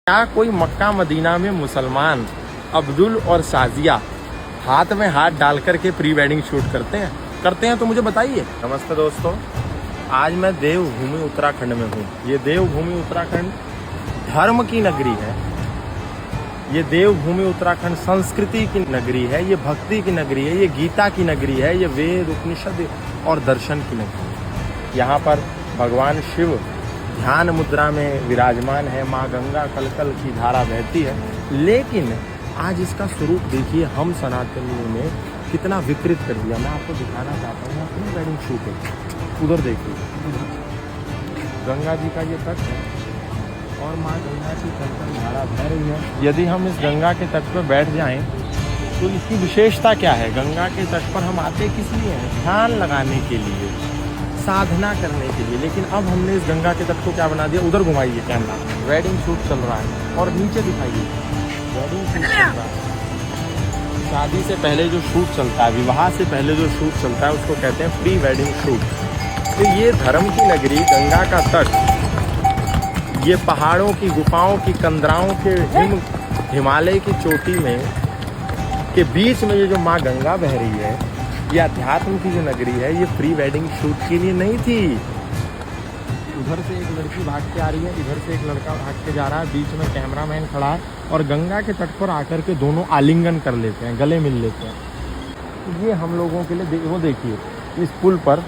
क्या कोई Mecca Medina में मुसलमान अब्दुल और साजिया हाथ में हाथ डाल करके प्री वेडिंग शूट करते हैं तो मुझे बताइए। नमस्ते दोस्तों, आज मैं देवभूमि उत्तराखंड में हूँ। ये देवभूमि उत्तराखंड धर्म की नगरी है। ये देवभूमि उत्तराखंड संस्कृति की नगरी है। ये भक्ति की नगरी है। ये गीता की नगरी है। ये वेद उपनिषद और दर्शन की नगरी है। यहाँ पर भगवान शिव ध्यान मुद्रा में विराजमान है। माँ गंगा कलकल की धारा बहती है। लेकिन आज इसका स्वरूप देखिए, हम सनातनियों ने कितना विकृत कर दिया। मैं आपको दिखाना चाहता हूँ अपनी वेडिंग शूट है। उधर देखिए, गंगा जी का ये तट है और माँ गंगा की कलकल धारा बह रही है। यदि हम इस गंगा के तट पर बैठ जाएं तो इसकी विशेषता क्या है? गंगा के तट पर हम आते किस लिए हैं? ध्यान लगाने के लिए, साधना करने के लिए। लेकिन अब हमने इस गंगा के तट को क्या बना दिया? उधर घुमाइए कैमरा। वेडिंग शूट चल रहा है और नीचे दिखाइए, वेडिंग शूट चल रहा है। शादी से पहले जो शूट चलता है, विवाह से पहले जो शूट चलता है, उसको कहते हैं प्री वेडिंग शूट। तो ये धर्म की नगरी गंगा का तट, ये पहाड़ों की गुफाओं की कंदराओं के हिमालय की चोटी में के बीच में ये जो माँ गंगा बह रही है, ये अध्यात्म की जो नगरी है, ये प्री वेडिंग शूट के लिए नहीं थी। उधर से एक लड़की भाग के आ रही है, इधर से एक लड़का भाग के जा रहा है, बीच में कैमरामैन खड़ा है और गंगा के तट पर आकर के दोनों आलिंगन कर लेते हैं, गले मिल लेते हैं। ये हम लोगों के लिए वो देखिए, इस पुल पर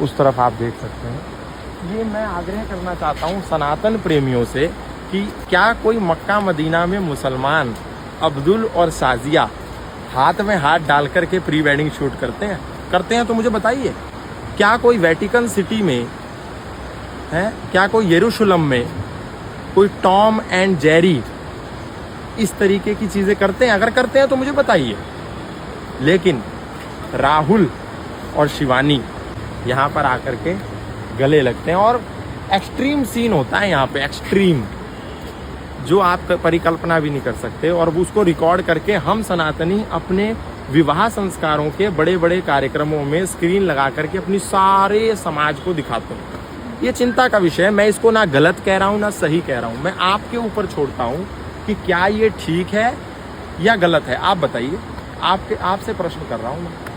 उस तरफ आप देख सकते हैं। ये मैं आग्रह करना चाहता हूँ सनातन प्रेमियों से कि क्या कोई मक्का मदीना में मुसलमान अब्दुल और साजिया हाथ में हाथ डाल करके प्री वेडिंग शूट करते हैं तो मुझे बताइए। क्या कोई वेटिकन सिटी में है? क्या कोई यरूशलेम में कोई टॉम एंड जेरी इस तरीके की चीजें करते हैं? अगर करते हैं तो मुझे बताइए। लेकिन राहुल और शिवानी यहाँ पर आकर के गले लगते हैं और एक्सट्रीम सीन होता है यहाँ पे, एक्सट्रीम, जो आप परिकल्पना भी नहीं कर सकते। और उसको रिकॉर्ड करके हम सनातनी अपने विवाह संस्कारों के बड़े बड़े कार्यक्रमों में स्क्रीन लगा करके अपनी सारे समाज को दिखाते हैं। ये चिंता का विषय है। मैं इसको ना गलत कह रहा हूँ ना सही कह रहा हूँ। मैं आपके ऊपर छोड़ता हूँ कि क्या ये ठीक है या गलत है। आप बताइए, आपसे प्रश्न कर रहा हूँ मैं।